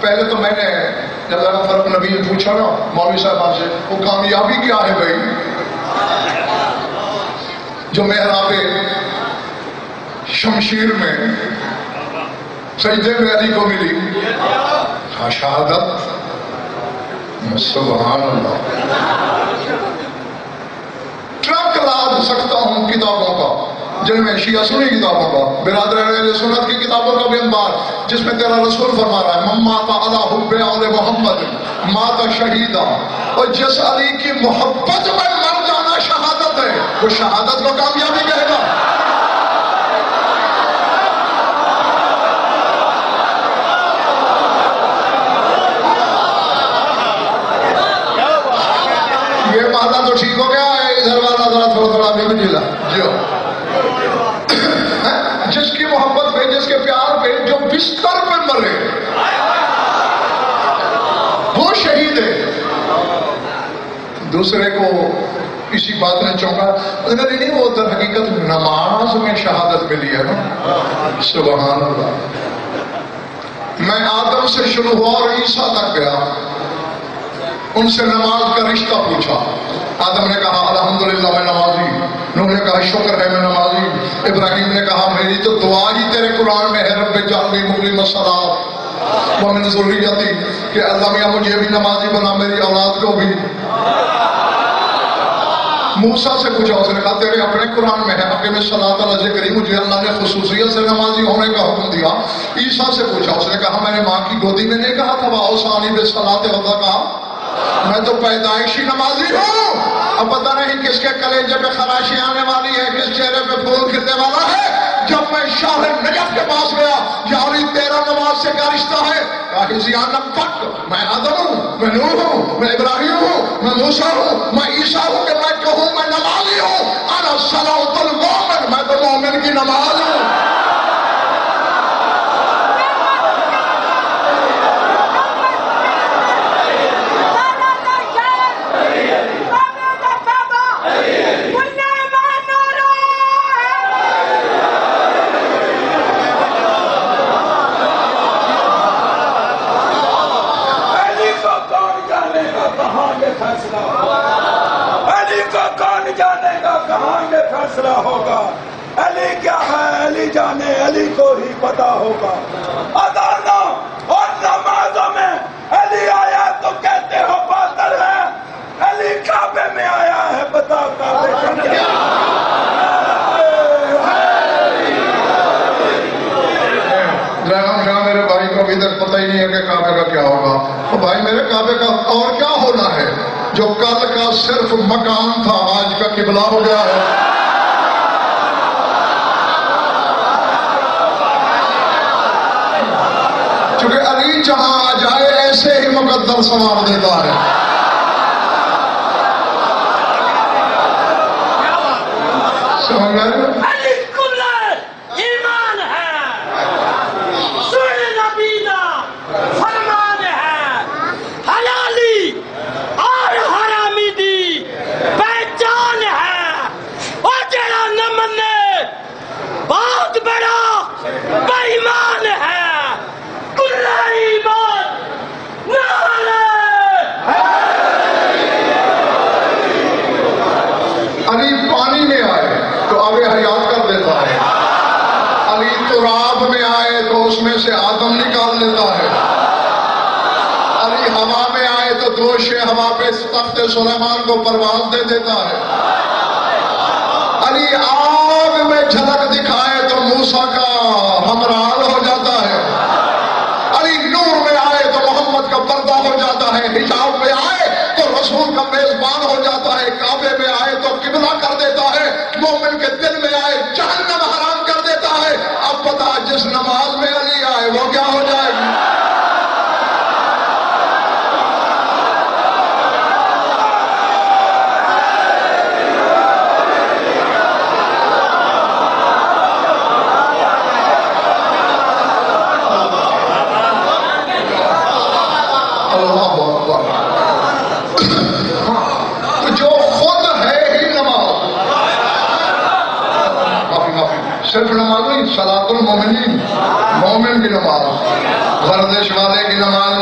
پہلے تو میں نے جب فرق نبی نے پوچھا نا مولوی صاحب سے وہ کامیابی کیا ہے بھائی جو محراب شمشیر میں سجدے میں علی کو ملی؟ شہادت. سبحان اللہ. ٹرک لاد سکتا ہوں کتابوں کا جن میں شیعہ سنی کتابوں کا برادر اہل سنت کی کتابوں کا بھی انبار جس میں تیرا رسول فرما رہا ہے من مات علی حب آل محمد مات شہیدا. اور جس علی کی محبت میں مر جانا شہادت ہے وہ شہادت کو کامیابی کہے گا. یہ مادہ تو ٹھیک ہو گیا ہے ادھر والا ذرا تھوڑا تھوڑا بھی ڈھیلا جیو. جس کی محبت پہ جس کے پیار پہ جو بستر پہ مرے وہ شہید ہے. دوسرے کو کسی بات نے چونکا نہیں وہ در حقیقت نماز میں شہادت ملی ہے نا. سبحان اللہ. میں آدم سے شروع ہوا اور عیسیٰ تک گیا ان سے نماز کا رشتہ پوچھا. آدم نے کہا الحمدللہ میں نمازی. نوح نے کہا شکر ہے میں نمازی. ابراہیم نے کہا میری تو دعا ہی تیرے قرآن میں ہے رب اجعلنی مقیم الصلاۃ ومن ذریتی کہ اللہ میاں مجھے بھی نمازی بنا میری اولاد کو بھی. موسیٰ سے پوچھا اس نے کہا تیرے اپنے قرآن میں ہے اقیم الصلاۃ علی ذکری مجھے اللہ نے خصوصیت سے نمازی ہونے کا حکم دیا. عیسیٰ سے پوچھا اس نے کہا میں نے ماں کی گودی میں نہیں کہا تھا واوصانی بالصلاۃ والزکاۃ میں تو پیدائشی نمازی ہوں. اب پتہ نہیں کس کے کلیجے پہ خراشی آنے والی ہے کس چہرے پہ پھول کھلنے والا ہے. جب میں شاہ نجف کے پاس گیا یا علی تیرا نماز سے کیا رشتہ ہے؟ میں آدم ہوں میں نوح ہوں میں ابراہیم ہوں میں موسیٰ ہوں میں عیسیٰ ہوں کہ میں کہوں میں نمازی ہوں. انا صلاۃ المؤمن میں تو مومن کی نماز ہوں. علی کو کون جانے گا کہاں یہ فیصلہ ہوگا. علی کیا ہے علی جانے علی کو ہی پتا ہوگا. اذانوں اور نمازوں میں علی آیا تو کہتے ہو باطل ہے. علی کعبے میں آیا ہے بتا کعبے کا کیا. میرے بھائی کو ابھی تک پتہ ہی نہیں ہے کہ کعبے کا کیا ہوگا. تو بھائی میرے کعبے کا اور کیا ہونا ہے جو کل کا صرف مکان تھا آج کا قبلہ ہو گیا ہے. چونکہ علی جہاں آ جائے ایسے ہی مقدر سنوار دیتا ہے. سمجھ گئے؟ اس میں سے آدم نکال لیتا ہے. علی ہوا میں آئے تو دوش ہوا پہ تخت سلیمان کو پرواز دے دیتا ہے. علی آگ میں جھلک دکھائے تو موسیٰ کا ہمراہ ہو جاتا ہے. علی نور میں آئے تو محمد کا پردہ ہو جاتا ہے. حجاب میں آئے تو رسول کا میزبان ہو جاتا ہے. کعبے میں آئے تو قبلہ کر دیتا ہے. مومن کے دل میں آئے جہنم حرام کر دیتا ہے. اب پتا جس نماز میں علی آئے وہ کیا ہو جائے گی. صرف نماز نہیں صلاۃ المومنین مومن کی نماز. گردش والے کی نماز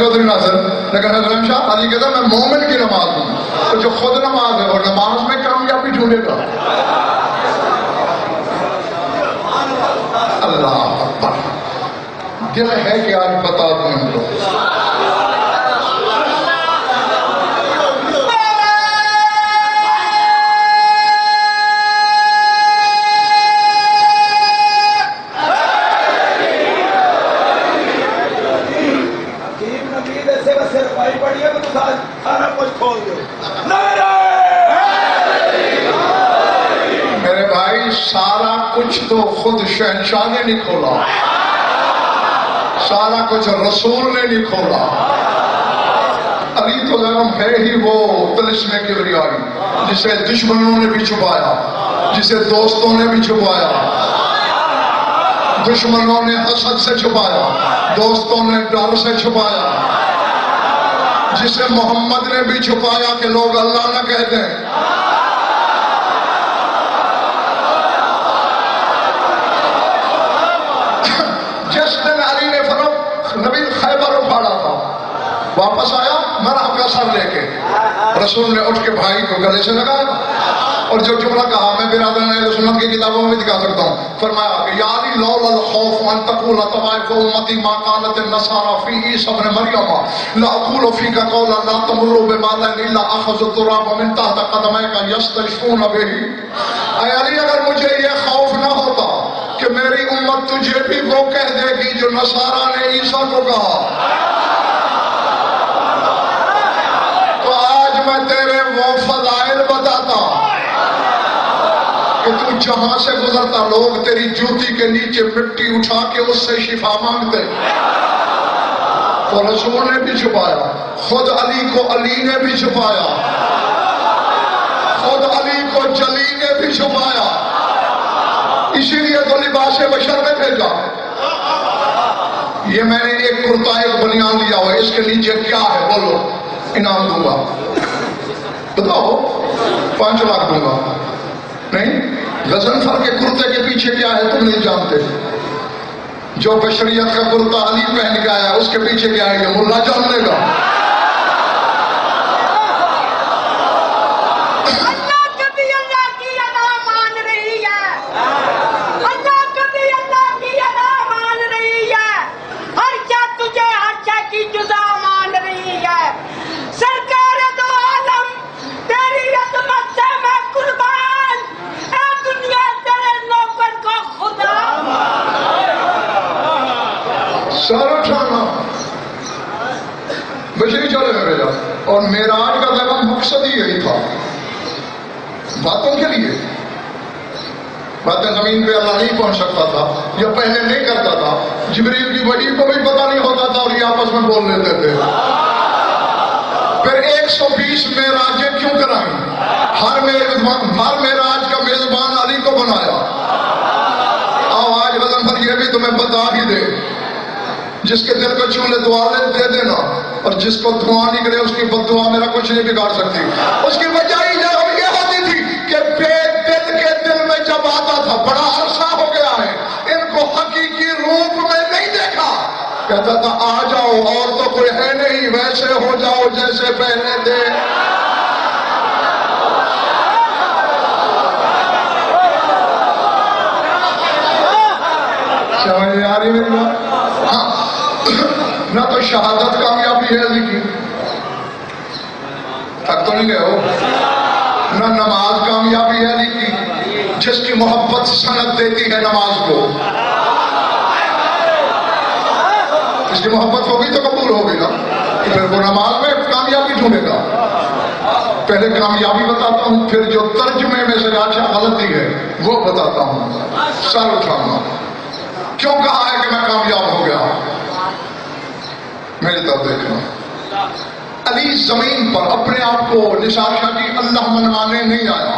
چودھری ناصر، لیکن حضرت شاہ علی کہتا ہے میں مومن کی نماز ہوں، تو جو خود نماز ہے اور نماز میں کامیابی ڈھونڈے گا. اللہ اکبر. دل ہے کہ آج بتا دوں ان کو. میرے بھائی سارا کچھ تو خود شہنشاہ نے نہیں کھولا، سارا کچھ رسول نے نہیں کھولا. علی تو ظلم ہے ہی وہ طلسم کبریائی جسے دشمنوں نے بھی چھپایا، جسے دوستوں نے بھی چھپایا. دشمنوں نے حسد سے چھپایا، دوستوں نے ڈر سے چھپایا، جسے محمد نے بھی چھپایا کہ لوگ اللہ نہ کہتے ہیں. جس دن علی نے نبی خیبر اٹھاڑا تھا، واپس آیا مرح کا سر لے کے، رسول نے اٹھ کے بھائی کو گلے سے لگایا اور جو جملہ کہا میں برادران اہل سنت کی کتابوں میں دکھا سکتا ہوں. فرمایا کہ یا علی لولا الخوف ان تقول طوائف امتی ما قالت النصارى في عيسى ابن مريم لا اقول فيك قولا لا تمر ببال الا اخذ التراب من تحت قدميك يستشفون به. اے علی اگر مجھے یہ خوف نہ ہوتا کہ میری امت تجھے بھی وہ کہہ دے گی جو نصارہ نے عیسیٰ کو کہا، تو آج میں تیرے وہ فضائل بتاتا کہ تو جہاں سے گزرتا لوگ تیری جوتی کے نیچے مٹی اٹھا کے اس سے شفا مانگتے. تو رسول نے بھی چھپایا، خود علی کو علی نے بھی چھپایا، خود علی کو جلی نے بھی چھپایا. اسی لیے تو لباس بشر میں بھیجا. یہ میں نے ایک کرتا ایک بنیان لیا ہوا، اس کے نیچے کیا ہے بولو، انعام دوں گا. بتاؤ 5 لاکھ دوں گا. نہیں، غضنفر کے کرتے کے پیچھے کیا ہے تم نہیں جانتے. جو بشریت کا کرتا علی پہن کے آیا اس کے پیچھے کیا ہے یہ ملا جان لے گا. سارا اٹھانا بشری چلے میں بھیجا. اور معراج کا ذرا مقصد ہی یہی تھا، باتوں کے لیے. باتیں زمین پہ اللہ نہیں پہنچ سکتا تھا یا پہلے نہیں کرتا تھا. جبریل کی وحی کو بھی پتہ نہیں ہوتا تھا اور یہ آپس میں بول لیتے تھے. پھر 120 معراجیں کیوں کرائیں؟ ہر معراج کا میزبان علی کو بنایا. آؤ آج غضنفر یہ بھی تمہیں بتا ہی دے، جس کے دل کو چولے دعا دے دینا اور جس کو دعا نکلے اس کی بد دعا میرا کچھ نہیں بگاڑ سکتی. اس کی وجہ یہ ہوتی تھی کہ بے دل کے دل میں جب آتا تھا بڑا عرصہ ہو گیا ہے ان کو حقیقی روپ میں نہیں دیکھا، کہتا تھا آ جاؤ اور تو کوئی ہے نہیں، ویسے ہو جاؤ جیسے پہلے تھے. سمجھ آ رہی میری بات؟ نہ تو شہادت کامیابی ہے علی کی، تک تو نہیں گئے ہو. نہ نماز کامیابی ہے علی کی، جس کی محبت سند دیتی ہے نماز کو. اس کی محبت ہوگی تو قبول ہوگی نا، پھر وہ نماز میں کامیابی ڈھونڈے گا. پہلے کامیابی بتاتا ہوں، پھر جو ترجمے میں سے اچھا غلطی ہے وہ بتاتا ہوں. سر اٹھانا کیوں کہا ہے کہ میں کامیاب ہو گیا؟ میری طرف دیکھنا. علی زمین پر اپنے آپ کو نثار شاہ جی اللہ منوانے نہیں آیا.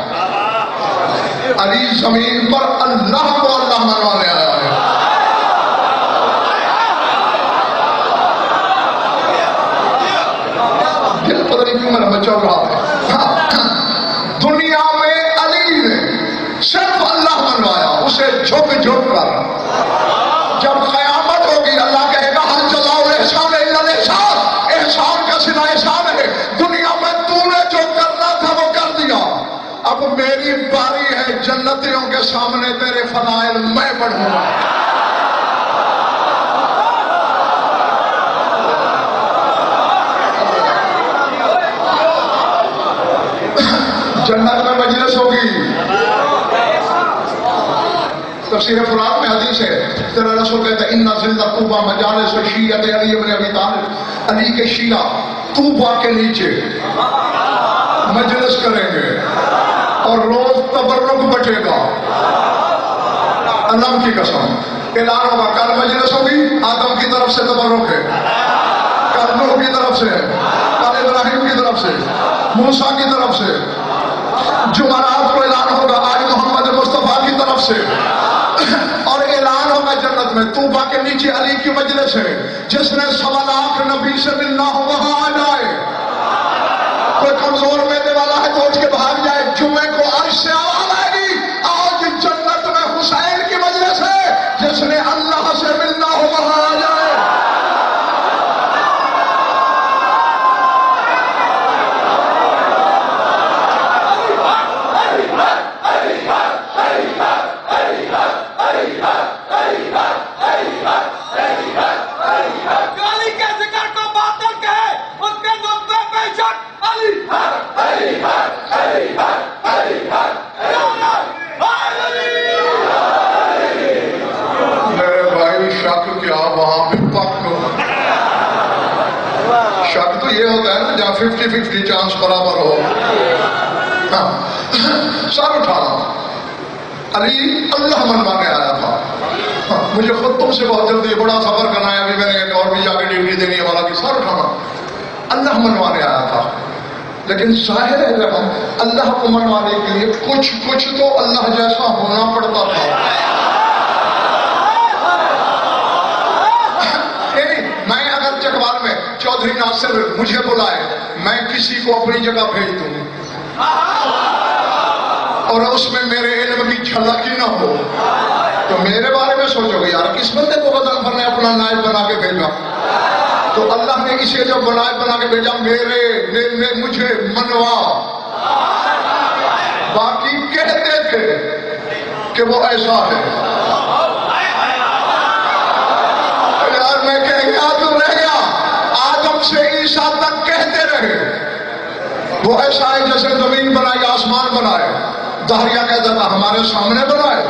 علی زمین پر اللہ کو اللہ منوانے آیا ہے. دل پتہ نہیں کیوں میرا بچہ رہا ہے. دنیا میں علی نے صرف اللہ منوایا، اسے جھک جھک کر. جب قیامت ہوگی اللہ کہے گا ہل جزاء الاحسان الا الاحسان، تیری باری ہے، جنتیوں کے سامنے تیرے فضائل میں بڑھوں گا۔ جنت میں مجلس ہوگی۔ تفسیر فرات میں حدیث ہے، تیرا رسول کہتا ہے اِنَّ ظِلَّ طُوبَى مَجَالِسُ شِیعَۃِ علی بن ابی طالب، علی کے شیعہ طوبہ کے نیچے مجلس کریں گے اور روز تبرک بٹے گا۔ اللہ کی قسم اعلان ہوگا، کل مجلس ہوگی، آدم کی طرف سے تبرک ہے، کل نوح کی طرف سے، کل ابراہیم کی طرف سے، موسیٰ کی طرف سے، جمعرات کو اعلان ہوگا آج محمد مصطفیٰ کی طرف سے، اور اعلان ہوگا جنت میں طوبہ کے نیچے علی کی مجلس ہے، جس نے 1.25 لاکھ نبی سے ملنا ہو وہاں آ جائے۔ کوئی کمزور میدے والا ہے تو اٹھ کے بھاگ جائے، جمعے کو عرش سے آواز آئے گی آج جنت میں حسین کی مجلس ہے، جس نے اللہ سے ملنا ہو وہاں آ جائے۔ شک تو یہ ہوتا ہے نا جہاں 50-50 چانس برابر ہو۔ سر اٹھانا، علی اللہ منوانے آیا تھا، مجھے خود تم سے بہت جلدی بڑا سفر کرنا ہے، ابھی میں نے اور بھی جا کے ڈیوٹی دینی ہے والا کی، سر اٹھانا اللہ منوانے آیا تھا، لیکن ظاہر ہے جب ہم اللہ کو منوانے کے لیے کچھ تو اللہ جیسا ہونا پڑتا تھا۔ میں اگر چکوال میں چودھری ناصر مجھے بلائے، میں کسی کو اپنی جگہ بھیج دوں اور اس میں میرے علم کی جھلک ہی نہ ہو تو میرے بارے میں سوچو گے یار کس بندے کو غضنفر نے اپنا نائب بنا کے بھیجا، تو اللہ نے اسے جب نائب بنا کے بھیجا مجھے منوا، باقی کہتے تھے کہ وہ ایسا ہے، یار میں کہیں گا تو رہ گیا، آدم سے عیسیٰ تک کہتے رہے وہ ایسا ہے جیسے زمین بنائی آسمان بنائے، دہریہ کہتا تھا ہمارے سامنے بنائے،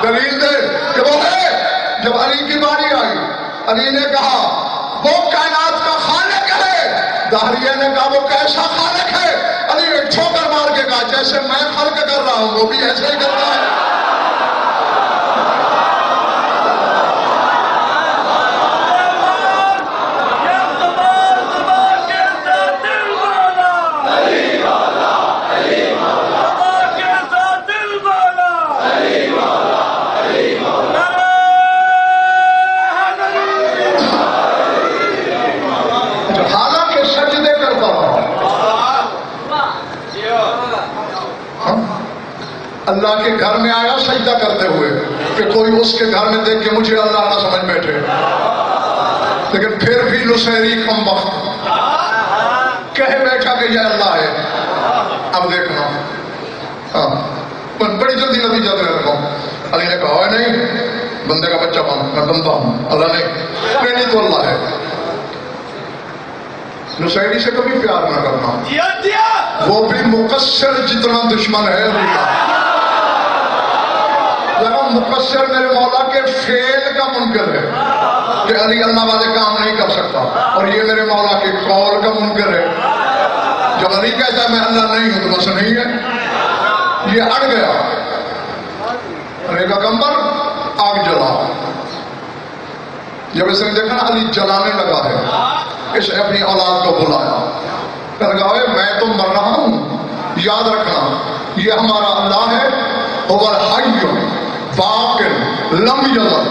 دلیل دے کہ وہ ہے۔ جب علی کی باری آئی، علی نے کہا وہ کائنات کا خالق ہے، دہریہ نے کہا وہ کیسا خالق ہے، علی نے ٹھوکر مار کے کہا جیسے میں خلق کر رہا ہوں وہ بھی ایسے ہی کرتا ہے۔ اللہ کے گھر میں آیا سجدہ کرتے ہوئے کہ کوئی اس کے گھر میں دیکھ کے مجھے اللہ نہ سمجھ بیٹھے، لیکن پھر بھی نصیری کم وقت کہہ بیٹھا کہ یہ اللہ ہے۔ اب دیکھنا بڑی جلدی نتیجہ دے رکھا ہوں، علی نے کہا نہیں بندے کا بچہ میں بنتا ہوں، اللہ نہیں تو اللہ ہے۔ نصیری سے کبھی پیار نہ کرنا، وہ بھی مقصر جتنا دشمن ہے علی کا، مقصر میرے مولا کے فعل کا منکر ہے کہ علی اللہ والے کام نہیں کر سکتا، اور یہ میرے مولا کے قول کا منکر ہے۔ جب علی کہتا ہے میں اللہ نہیں ہوں تو بس نہیں ہے، یہ اڑ گیا۔ علی کا کمبر آگ جلا، جب اس نے دیکھا نا علی جلانے لگا ہے، اس نے اپنی اولاد کو بلایا، کہا میں تو مر رہا ہوں، یاد رکھنا یہ ہمارا اللہ ہے، هو الحی باقر لم یزل،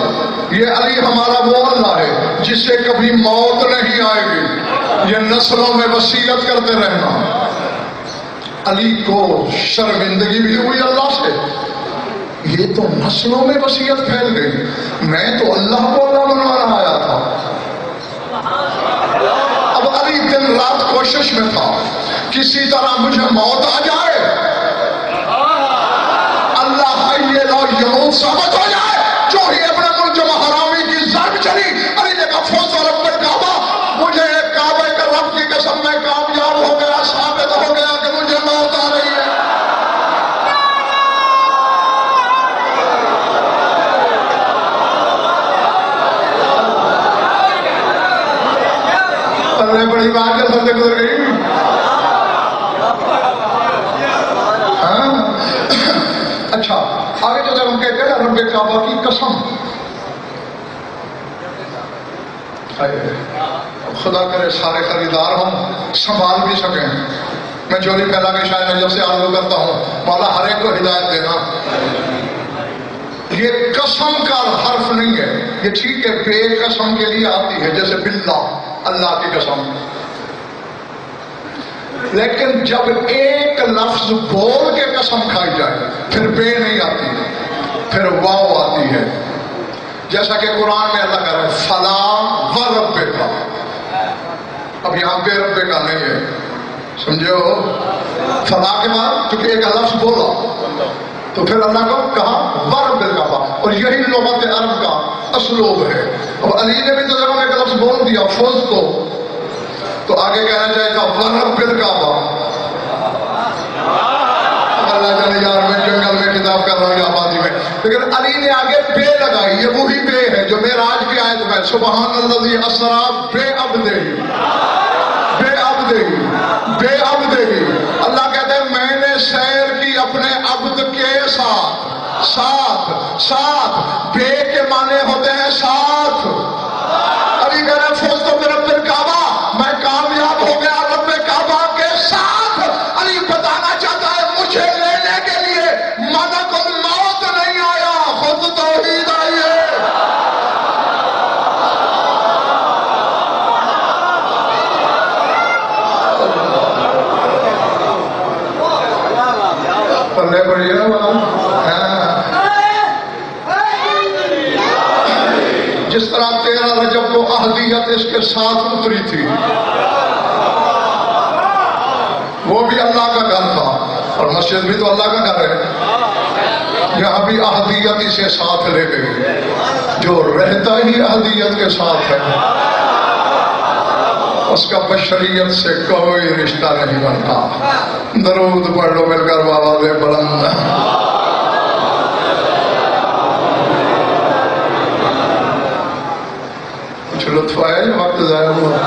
یہ علی ہمارا وہ اللہ ہے جس سے کبھی موت نہیں آئے گی، یہ نسلوں میں وصیت کرتے رہنا۔ علی کو شرمندگی بھی ہوئی اللہ سے، یہ تو نسلوں میں وصیت پھیل گئی، میں تو اللہ کو اللہ بنوانا آیا تھا۔ اب علی دن رات کوشش میں تھا کسی طرح مجھے موت آ جائے یموت ثابت ہو جائے، جو ہی ابن ملجم حرامی کی ضرب چلی، علی نے کہا فوز رب الکعبہ، مجھے ایک کعبے کا رب کی قسم میں کامیاب ہو گیا، ثابت ہو گیا کہ مجھے موت آ رہی ہے۔ اللہ بڑی بات ہے، سب سے گزر گئی۔ اچھا آگے جو ہم کہتے ہیں رب کعبہ کی قسم، خدا کرے سارے خریدار ہوں، سنبھال بھی سکیں۔ میں چوری پھیلا کے شاید جب سے آرزو کرتا ہوں مولا ہر ایک کو ہدایت دینا۔ یہ قسم کا حرف نہیں ہے، یہ ٹھیک ہے بے قسم کے لیے آتی ہے، جیسے باللہ اللہ کی قسم، لیکن جب ایک لفظ بول کے قسم کھائی جائے پھر بے نہیں آتی، پھر واو آتی ہے، جیسا کہ قرآن میں اللہ کہہ رہا ہے فلا وربک، اب یہاں بے رب کا نہیں ہے، سمجھو؟ فلا کے بعد چونکہ ایک لفظ بولا تو پھر اللہ کو کہا ورب الکعبہ، اور یہی لغت عرب کا اسلوب ہے۔ اب علی نے بھی تو جب ایک لفظ بول دیا فوز تو آگے کہنا چاہیے تھا ورب الکعبہ۔ اللہ جانے یار میں جنگل میں کتاب کر رہا ہوں یا آبادی میں، لیکن علی نے آگے بے لگائی، یہ وہی بے ہے جو معراج کی آیت میں سبحان الذی اسری بعبدہ، بے عبدہ، بے عبدہ، اللہ کہتے ہیں میں نے سیر کی اپنے عبد کے ساتھ، بے کے معنی ہوتے ہیں ساتھ۔ علی کہہ رہے فوز تو میں رب الکعبہ، میں کامیاب ہو گیا رب کعبہ کے ساتھ۔ علی بتانا چاہتا ہے مجھے لینے کے لیے ملک الموت نہیں آیا، خود توحید آئی ہے۔ پلے پڑی ہے جس طرح 13 رجب کو اہلیت اس کے ساتھ اتری تھی، وہ بھی اللہ کا گھر تھا اور مسجد بھی تو اللہ کا گھر ہے، یہاں بھی اہلیت اسے ساتھ لے گئی، جو رہتا ہی اہلیت کے ساتھ ہے اس کا بشریت سے کوئی رشتہ نہیں بنتا۔ درود پڑھ لو مل کر آواز بلند۔ کچھ لطف آیا، وقت ضائع ہوا۔